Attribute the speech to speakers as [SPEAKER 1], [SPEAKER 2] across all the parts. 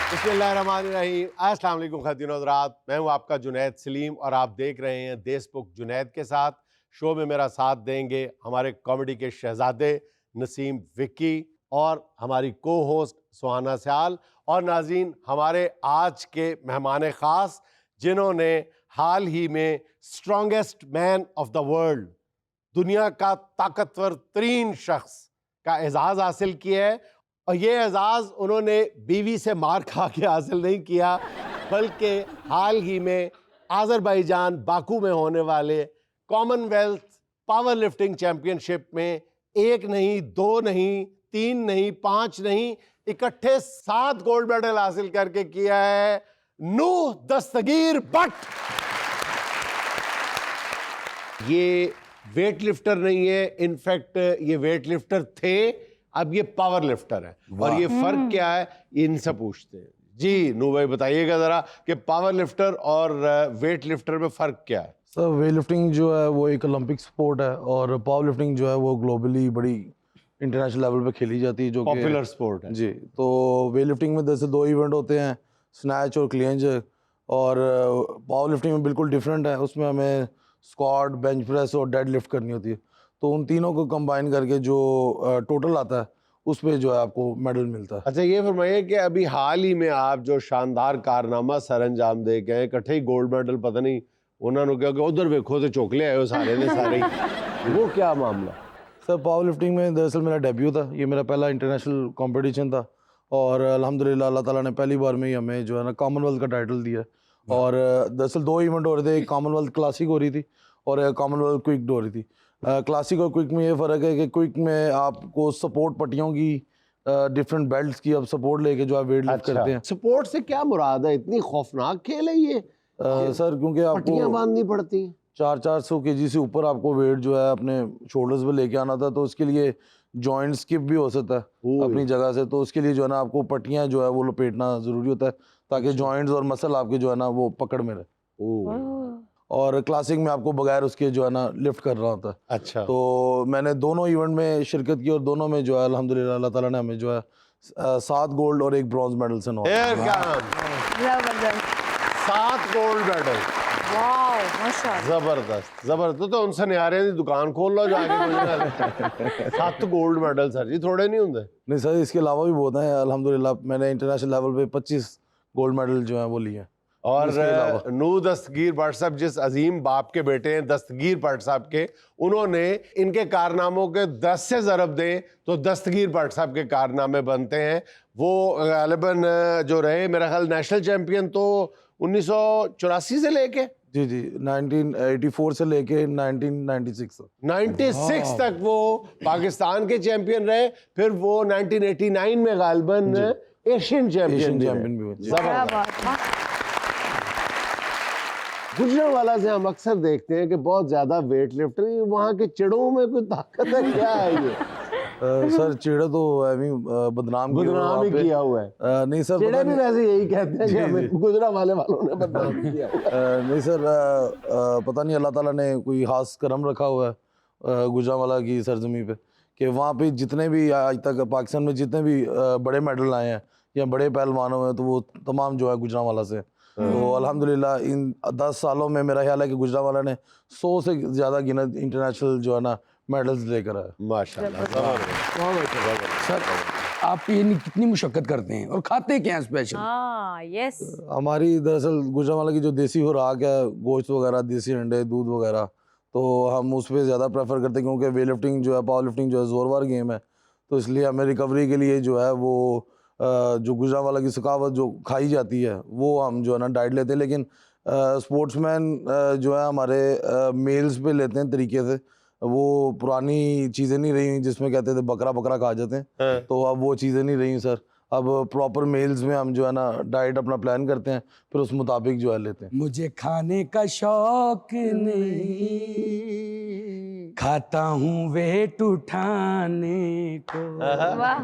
[SPEAKER 1] बिस्मिल्लाहिर्रहमानिर्रहीम। अस्सलाम वालेकुम ख़वातीन और हज़रात, मैं हूँ आपका जुनैद सलीम और आप देख रहे हैं देस बुक जुनैद के साथ। शो में मेरा साथ देंगे हमारे कॉमेडी के शहज़ादे नसीम विक्की और हमारी को होस्ट सुहाना सयाल और नाज़रीन हमारे आज के मेहमान ख़ास जिन्होंने हाल ही में strongest man of the world, दुनिया का ताकतवर तरीन शख्स का एजाज़ हासिल किया है। और ये एजाज़ उन्होंने बीवी से मार खा के हासिल नहीं किया, बल्कि हाल ही में आज़रबाईजान बाकू में होने वाले कॉमनवेल्थ पावर लिफ्टिंग चैम्पियनशिप में एक नहीं, दो नहीं, तीन नहीं, पांच नहीं, इकट्ठे 7 गोल्ड मेडल हासिल करके किया है नूह दस्तगीर भट्ट। ये वेट लिफ्टर नहीं है, इनफैक्ट ये वेट लिफ्टर थे, अब ये पावर लिफ्टर है। और ये फर्क क्या है, इनसे पूछते हैं। जी नू भाई बताइएगा जरा कि पावर लिफ्टर और वेट लिफ्टर में फर्क क्या है?
[SPEAKER 2] सर वेट लिफ्टिंग जो है वो एक ओलंपिक स्पोर्ट है और पावर लिफ्टिंग जो है वो ग्लोबली बड़ी इंटरनेशनल लेवल पे खेली जाती है, जो
[SPEAKER 1] पॉपुलर स्पोर्ट है
[SPEAKER 2] जी। तो वेट लिफ्टिंग में जैसे 2 इवेंट होते हैं, स्नैच और क्लींज। और पावर लिफ्टिंग में बिल्कुल डिफरेंट है, उसमें हमें स्क्वाट, बेंच प्रेस और डेड लिफ्ट करनी होती है। तो उन तीनों को कंबाइन करके जो टोटल आता है उस पर जो है आपको मेडल मिलता है।
[SPEAKER 1] अच्छा ये फरमाइए कि अभी हाल ही में आप जो शानदार कारनामा सर अंजाम दे के इकट्ठे ही गोल्ड मेडल, पता नहीं उन्होंने क्या कि उधर देखो तो चोकले आए हो सारे ने सारे ही। वो क्या मामला?
[SPEAKER 2] सर पावर लिफ्टिंग में दरअसल मेरा डेब्यू था, ये मेरा पहला इंटरनेशनल कंपटीशन था और अल्हम्दुलिल्लाह अल्लाह ताला ने पहली बार में ही हमें जो है ना कॉमनवेल्थ का टाइटल दिया। और दरअसल 2 इवेंट हो रहे थे, एक कॉमनवेल्थ क्लासिक हो रही थी और एक कॉमनवेल्थ क्विक हो रही थी। क्लासिक और क्विक में ये फ़र्क है कि क्विक में आपको सपोर्ट पट्टियों की डिफरेंट बेल्ट्स की आप सपोर्ट लेके जो आप वेट लिफ्ट करते हैं।
[SPEAKER 1] सपोर्ट से क्या मुराद है? इतनी खौफनाक खेल है ये?
[SPEAKER 2] सर क्योंकि
[SPEAKER 1] पट्टियां
[SPEAKER 2] आपको
[SPEAKER 1] बांधनी पड़ती हैं।
[SPEAKER 2] 400 केजी से ऊपर आपको वेट जो है अपने शोल्डर्स पे लेके आना था, तो उसके लिए जॉइंट स्किप भी हो सकता है अपनी जगह से। तो उसके लिए जो है ना आपको पट्टियां जो है वो लपेटना ज़रूरी होता है ताकि जॉइंट्स और मसल आपके जो है ना वो पकड़ में रहे। और क्लासिक में आपको बगैर उसके जो है ना लिफ्ट कर रहा होता है।
[SPEAKER 1] अच्छा।
[SPEAKER 2] तो मैंने दोनों इवेंट में शिरकत की और दोनों में जो है अल्हम्दुलिल्लाह अल्लाह ताला ने हमें जो है 7 गोल्ड और 1 ब्रॉन्ज मेडल से
[SPEAKER 3] जबरदस्त।
[SPEAKER 1] 7 गोल्ड मेडल,
[SPEAKER 3] वाह माशाल्लाह।
[SPEAKER 1] जबरदस्त जबरदस्त। तो उनसे निहारे दी दुकान खोल लो जाके। 7 गोल्ड मेडल सर जी थोड़े नहीं होंगे।
[SPEAKER 2] नहीं सर, इसके अलावा भी बहुत हैं अल्हम्दुलिल्लाह। मैंने इंटरनेशनल लेवल पे 25 गोल्ड मेडल जो हैं वो लिए हैं।
[SPEAKER 1] और नूह दस्तगीर भट्ट साहब जिस अजीम बाप के बेटे हैं दस्तगीर भट्ट साहब के, उन्होंने इनके कारनामों के 10 से ज़रब दें तो दस्तगीर भट्ट साहब के कारनामे बनते हैं। वो गालिबन जो रहे मेरा ख्याल नेशनल चैंपियन तो 1984 से लेके
[SPEAKER 2] जी 1984 से लेके 1996
[SPEAKER 1] तक वो पाकिस्तान के चैंपियन रहे। फिर वो 1989 में गालिबन एशियन चैंपियन
[SPEAKER 2] भी हुए।
[SPEAKER 3] क्या बात है।
[SPEAKER 1] गुजरांवाला से हम अक्सर देखते हैं कि बहुत ज्यादा वेट लिफ्टर, वहाँ के चिड़ों में कोई ताकत है क्या है ये?
[SPEAKER 2] सर चिड़ा तो बदनाम
[SPEAKER 1] ही किया हुआ है।
[SPEAKER 2] नहीं सर,
[SPEAKER 1] चिड़े भी वैसे यही कहते हैं कि हमें गुजरांवाले वालों ने बदनाम किया हुआ है।
[SPEAKER 2] नहीं सर, पता नहीं अल्लाह ताला ने कोई खास करम रखा हुआ है गुजरांवाला की सरजमी पे कि वहाँ पे जितने भी आज तक पाकिस्तान में जितने भी बड़े मेडल आए हैं या बड़े पहलवान हुए हैं तो वो तमाम जो है गुजरांवाला से। तो अल्हम्दुलिल्लाह इन 10 सालों में मेरा ख्याल है कि गुजरांवाला ने 100 से ज़्यादा गिनत इंटरनेशनल जो है ना मेडल्स लेकर आया।
[SPEAKER 1] माशाल्लाह।
[SPEAKER 4] सर आप ये कितनी मुशक्कत करते हैं और खाते क्या हैं स्पेशल?
[SPEAKER 3] हाँ यस।
[SPEAKER 2] हमारी दरअसल गुजरांवाला की जो देसी खुराक है, गोश्त वगैरह, देसी अंडे, दूध वगैरह, तो हम उस पर ज़्यादा प्रेफर करते हैं क्योंकि वेट लिफ्टिंग जो है, पावर लिफ्टिंग जो है ज़ोरवार गेम है। तो इसलिए हमें रिकवरी के लिए जो है वो जो गुजरांवाला की सकावत जो खाई जाती है वो हम जो है ना डाइट लेते हैं। लेकिन स्पोर्ट्समैन जो है हमारे मेल्स पे लेते हैं तरीके से। वो पुरानी चीज़ें नहीं रही जिसमें कहते थे बकरा बकरा खा जाते हैं, तो अब वो चीज़ें नहीं रही सर। अब प्रॉपर मेल्स में हम जो है ना डाइट अपना प्लान करते हैं, फिर उस मुताबिक जो है लेते हैं।
[SPEAKER 4] मुझे खाने का शौक नहीं, खाता हूँ वेट उठाने को,
[SPEAKER 3] वाह।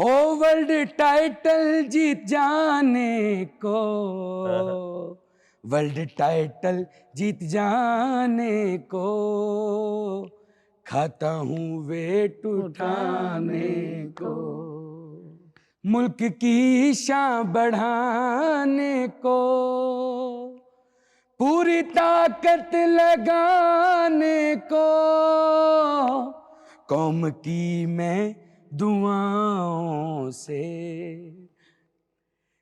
[SPEAKER 4] ओ वर्ल्ड टाइटल जीत जाने को, वर्ल्ड टाइटल जीत जाने को, खाता हूँ वेट उठाने को। मुल्क की शान बढ़ाने को, पूरी ताकत लगाने को, कौम की मैं दुआओं से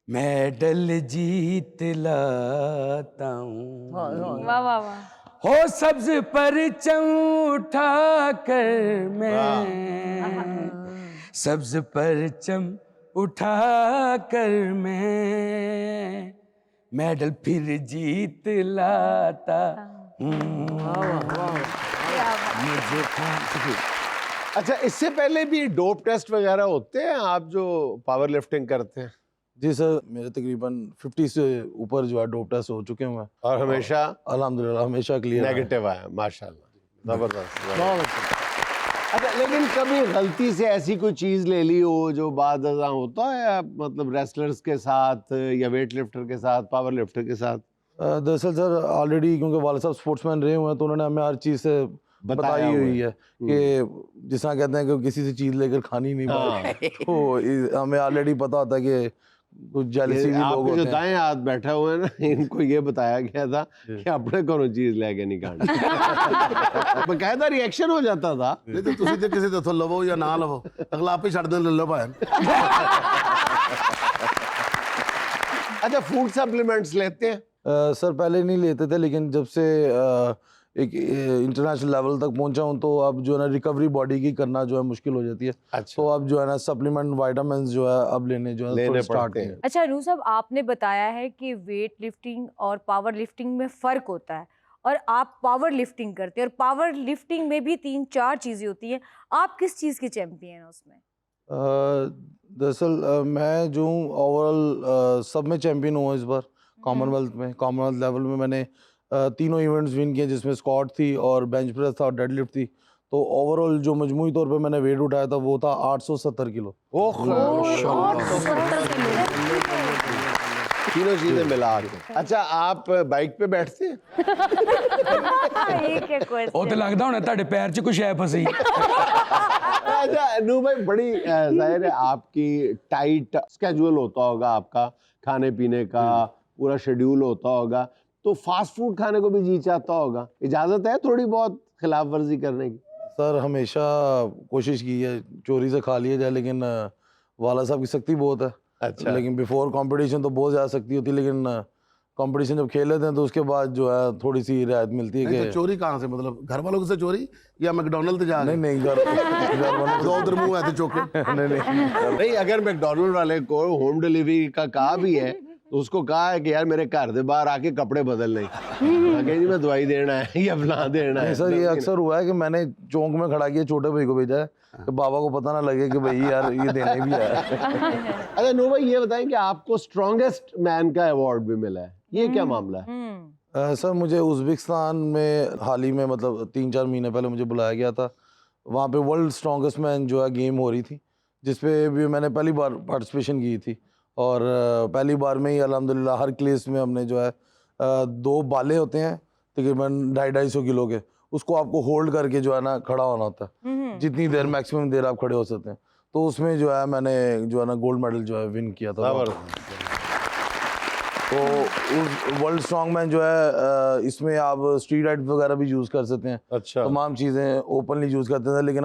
[SPEAKER 4] मेडल जीत लाता हूँ।
[SPEAKER 3] वाह वाह वाह।
[SPEAKER 4] हो सब्ज परचम उठा कर मैं, सब्ज परचम उठा कर मैं मेडल फिर जीत लाता हूँ। मुझे
[SPEAKER 1] अच्छा, इससे पहले भी डोप टेस्ट वगैरह होते हैं आप जो पावर लिफ्टिंग करते हैं?
[SPEAKER 2] जी सर, मेरे तकरीबन 50 से ऊपर जो है डोप टेस्ट हो चुके हैं।
[SPEAKER 1] और हमेशा
[SPEAKER 2] अल्हम्दुलिल्लाह हमेशा क्लियर
[SPEAKER 1] नेगेटिव आया, माशाल्लाह, जबरदस्त। अच्छा, लेकिन कभी गलती से ऐसी कोई चीज ले ली हो जो बाद अज़ां होता है, मतलब रेसलर्स के साथ या वेट लिफ्टर के साथ, पावर लिफ्टर के साथ?
[SPEAKER 2] दरअसल सर ऑलरेडी क्योंकि वालिद साहब स्पोर्ट्समैन रहे हुए हैं तो उन्होंने हमें हर चीज़ से बताई हुई है कि जिस तरह कहते हैं कि किसी से चीज़ लेकर खानी नहीं पड़ती, तो हमें ऑलरेडी पता होता है कि कुछ जेलसी भी लोग
[SPEAKER 1] आपके
[SPEAKER 2] होते
[SPEAKER 1] जो
[SPEAKER 2] हैं।
[SPEAKER 1] दाएं हाथ बैठा हुआ है ना, इनको ये बताया गया था कि अपने कोनो चीज लेके नहीं खानी। बकायदा रिएक्शन हो जाता था।
[SPEAKER 5] नहीं तो तुसी ते किसी दे तो लवो या ना लवो, अगला आप ही छड़ दे ले लो भाई।
[SPEAKER 1] अच्छा, फूड सप्लीमेंट्स लेते हैं?
[SPEAKER 2] सर पहले नहीं लेते थे, लेकिन जब से एक इंटरनेशनल लेवल तक पहुंचा हूं तो अब जो है ना रिकवरी बॉडी की करना जो है मुश्किल हो जाती है।
[SPEAKER 1] अच्छा,
[SPEAKER 2] तो अब जो है ना सप्लीमेंट विटामिन्स जो है अब लेने जो है
[SPEAKER 1] लेने
[SPEAKER 2] थोड़े स्टार्ट
[SPEAKER 1] पड़ते
[SPEAKER 2] किए।
[SPEAKER 1] हैं।
[SPEAKER 3] अच्छा अनु साहब, आपने बताया है कि वेट लिफ्टिंग और पावर लिफ्टिंग में फ़र्क होता है, और आप पावर लिफ्टिंग करते हैं, और पावर लिफ्टिंग में भी 3-4 चीज़ें होती हैं। आप किस चीज़ के चैंपियन हैं उसमें?
[SPEAKER 2] दरअसल मैं जो ओवरऑल सब में चैंपियन हुआ इस बार। कॉमनवेल्थ में, कॉमनवेल्थ लेवल में मैंने तीनों इवेंट्स विन किए, जिसमें स्क्वाट थी और बेंच प्रेस था और डेडलिफ्ट थी। तो ओवरऑल जो मजमूई तौर पे मैंने वेट उठाया था वो था 870 किलो।
[SPEAKER 1] तीनों चीजें मिला के। अच्छा, आप बाइक पे बैठते हैं?
[SPEAKER 3] एक है
[SPEAKER 4] ਉਹ ਤੇ ਲੱਗਦਾ ਹੁਣ ਤੁਹਾਡੇ ਪੈਰ 'ਚ ਕੁਛ ਹੈ ਫਸੀ।
[SPEAKER 1] अच्छा अनु भाई, बड़ी जाहिर है आपकी टाइट स्केड्यूल होता होगा, आपका खाने पीने का पूरा शेड्यूल होता होगा, तो फास्ट फूड खाने को भी जी चाहता होगा। इजाजत है थोड़ी बहुत खिलाफ वर्जी करने की?
[SPEAKER 2] सर हमेशा कोशिश की है चोरी से खा लिया जाए, लेकिन वाला साहब की सख्ती बहुत है।
[SPEAKER 1] अच्छा,
[SPEAKER 2] लेकिन बिफोर कंपटीशन तो बहुत ज़्यादा सख्ती होती है, लेकिन कंपटीशन जब खेल लेते हैं तो उसके बाद जो है थोड़ी सी रियायत मिलती है
[SPEAKER 5] नहीं
[SPEAKER 2] कि
[SPEAKER 5] तो चोरी कहाँ से, मतलब घर वालों से चोरी या मैकडोनल्ड जा
[SPEAKER 2] नहीं नहीं घर वालों
[SPEAKER 5] दो उधर मुंह है तो चौके।
[SPEAKER 2] नहीं
[SPEAKER 1] नहीं, अगर मैकडोनल्ड वाले को होम डिलीवरी का कहा भी है तो उसको कहा है कि यार मेरे घर से बाहर आके कपड़े बदल नहीं, कहे जी मैं दवाई देना है या फलां देना है।
[SPEAKER 2] सर ये अक्सर हुआ है कि मैंने चौक में खड़ा किया, छोटे भाई को भेजा है कि बाबा को पता ना लगे कि भाई यार ये देने भी है।
[SPEAKER 1] अच्छा नो भाई, ये बताएं कि आपको स्ट्रॉन्गेस्ट मैन का अवार्ड भी मिला है, ये क्या मामला है?
[SPEAKER 2] सर मुझे उज़्बेकिस्तान में हाल ही में, मतलब 3-4 महीने पहले मुझे बुलाया गया था। वहाँ पे वर्ल्ड स्ट्रॉन्गेस्ट मैन जो है गेम हो रही थी, जिसपे भी मैंने पहली बार पार्टिसिपेशन की थी, और पहली बार में ही अल्हम्दुलिल्लाह हर क्लेस में हमने जो है 2 बाले होते हैं तकरीबन 250-250 किलो के, उसको आपको होल्ड करके जो है ना खड़ा होना होता है, जितनी देर मैक्सिमम देर आप खड़े हो सकते हैं। तो उसमें जो है मैंने जो है ना गोल्ड मेडल जो है विन किया था। तो उस वर्ल्ड स्ट्रॉन्ग मैन जो है इसमें आप स्ट्रीट राइड वगैरह भी यूज़ कर सकते हैं।
[SPEAKER 1] अच्छा,
[SPEAKER 2] तमाम चीज़ें ओपनली यूज़ करते थे, लेकिन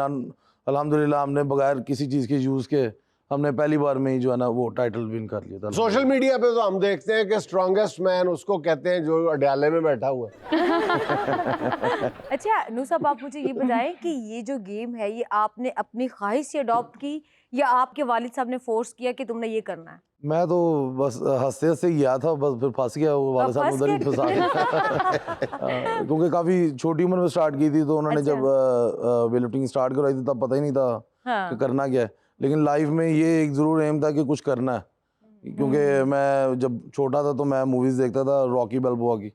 [SPEAKER 2] अल्हम्दुलिल्लाह हमने बगैर किसी चीज़ के यूज़ के हमने पहली बार में ही जो है ना वो टाइटल विन कर लिया था।
[SPEAKER 1] सोशल मीडिया पे तो हम देखते हैं कि स्ट्रॉन्गेस्ट मैन उसको कहते हैं जो अड्याले में बैठा हुआ है।
[SPEAKER 3] अच्छा अनु साहब, आप मुझे ये बताएं कि ये जो गेम है ये आपने अपनी ख्वाहिश से अडॉप्ट की या आपके वालिद साहब ने फोर्स किया कि तुमने ये करना है?
[SPEAKER 2] मैं तो बस हंसते हंसते गया था, बस फिर फंस गया वो वाले साहब उधर ही फंसा गया। क्योंकि काफ़ी छोटी उम्र में स्टार्ट की थी, तो उन्होंने
[SPEAKER 3] अच्छा।
[SPEAKER 2] जब वेट लिफ्टिंग स्टार्ट कराई थी तब पता ही नहीं था
[SPEAKER 3] हाँ।
[SPEAKER 2] कि करना क्या है। लेकिन लाइफ में ये एक ज़रूर एम था कि कुछ करना है, क्योंकि मैं जब छोटा था तो मैं मूवीज़ देखता था रॉकी बैल्बोआ की,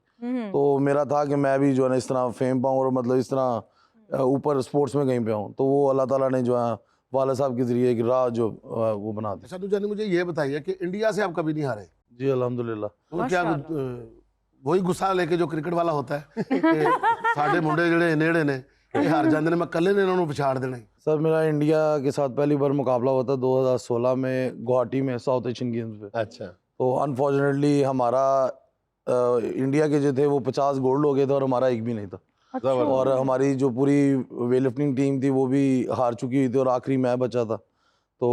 [SPEAKER 2] तो मेरा था कि मैं भी जो है ना इस तरह फेम पाऊँ और मतलब इस तरह ऊपर स्पोर्ट्स में कहीं पे आऊँ। तो वो अल्लाह ताला ने जो है वाले साहब के ज़रिए एक राह जो वो बना दी।
[SPEAKER 5] अच्छा तो जानी मुझे ये बताइए कि इंडिया से आप कभी नहीं हारे?
[SPEAKER 2] जी अल्हम्दुलिल्लाह।
[SPEAKER 5] तो क्या वही गुस्सा लेके जो क्रिकेट वाला होता है कि साडे मुंडे जेडे नेड़े ने ਇਹ ਹਾਰ ਜਾਂਦੇ ਨੇ, ਮੈਂ ਇਕੱਲੇ ਨੇ ਇਹਨਾਂ ਨੂੰ ਪਛਾੜ ਦੇਣਾ ਹੈ।
[SPEAKER 2] सर मेरा इंडिया के साथ पहली बार मुकाबला हुआ था 2016 में गुवाहाटी में साउथ एशियन गेम्स पे।
[SPEAKER 1] अच्छा,
[SPEAKER 2] तो अनफॉर्चुनेटली हमारा इंडिया के जो थे वो 50 गोल्ड हो गए थे और हमारा एक भी नहीं था।
[SPEAKER 1] जबरदस्त।
[SPEAKER 2] और हमारी जो पूरी वेट लिफ्टिंग टीम थी वो भी हार चुकी हुई थी और आखिरी मैं बचा था। तो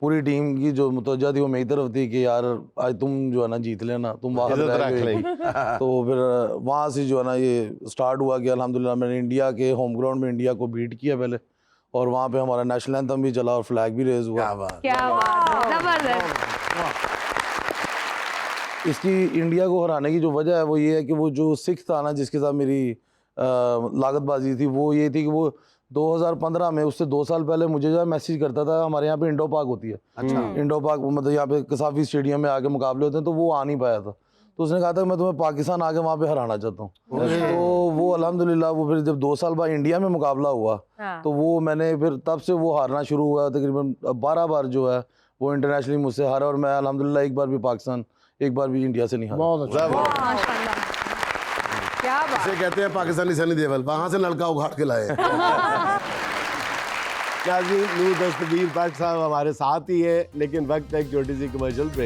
[SPEAKER 2] पूरी टीम की जो मुतवज्जा थी वो मेरी तरफ थी कि यार आज तुम जो है ना जीत लेना, तुम बाहर
[SPEAKER 1] इज्जत
[SPEAKER 2] रह
[SPEAKER 1] रख
[SPEAKER 2] गए।
[SPEAKER 1] लेंगे।
[SPEAKER 2] तो फिर वहाँ से जो है ना ये स्टार्ट हुआ कि अल्हम्दुलिल्लाह मैंने इंडिया के होम ग्राउंड में इंडिया को बीट किया पहले, और वहाँ पे हमारा नेशनल एंथम भी चला और फ्लैग भी रेज हुआ।
[SPEAKER 5] क्या बात।
[SPEAKER 3] क्या बात है, जबरदस्त।
[SPEAKER 2] इसकी इंडिया को हराने की जो वजह है वो ये है कि वो जो सिख था ना जिसके साथ मेरी लागतबाजी थी, वो ये थी कि वो 2015 में, उससे 2 साल पहले मुझे जो है मैसेज करता था। हमारे यहाँ पे इंडो पाक होती है,
[SPEAKER 5] अच्छा।
[SPEAKER 2] इंडो पाक मतलब यहाँ पे कसाफी स्टेडियम में आके मुकाबले होते हैं, तो वो आ नहीं पाया था। तो उसने कहा था मैं तुम्हें पाकिस्तान आके वहाँ पे हराना चाहता हूँ। तो वो अल्हम्दुलिल्लाह वो फिर जब 2 साल बाद इंडिया में मुकाबला हुआ
[SPEAKER 3] हाँ।
[SPEAKER 2] तो वो मैंने फिर तब से वो हारना शुरू हुआ। तकरीबन 12 बार जो है वो इंटरनेशनली मुझसे हारा, और मैं अल्हम्दुलिल्लाह एक बार भी पाकिस्तान, एक बार भी इंडिया से नहीं हारा।
[SPEAKER 5] बहुत अच्छा।
[SPEAKER 1] जबरदस्त।
[SPEAKER 3] माशाल्लाह, क्या बात।
[SPEAKER 5] इसे कहते हैं पाकिस्तानी सनी देओल, वहां से लड़का उखाड़ के लाए।
[SPEAKER 1] नाज़रीन, नूर दस्तगीर भट्ट साहब हमारे साथ ही है, लेकिन वक्त है एक छोटी सी कमर्शियल ब्रेक।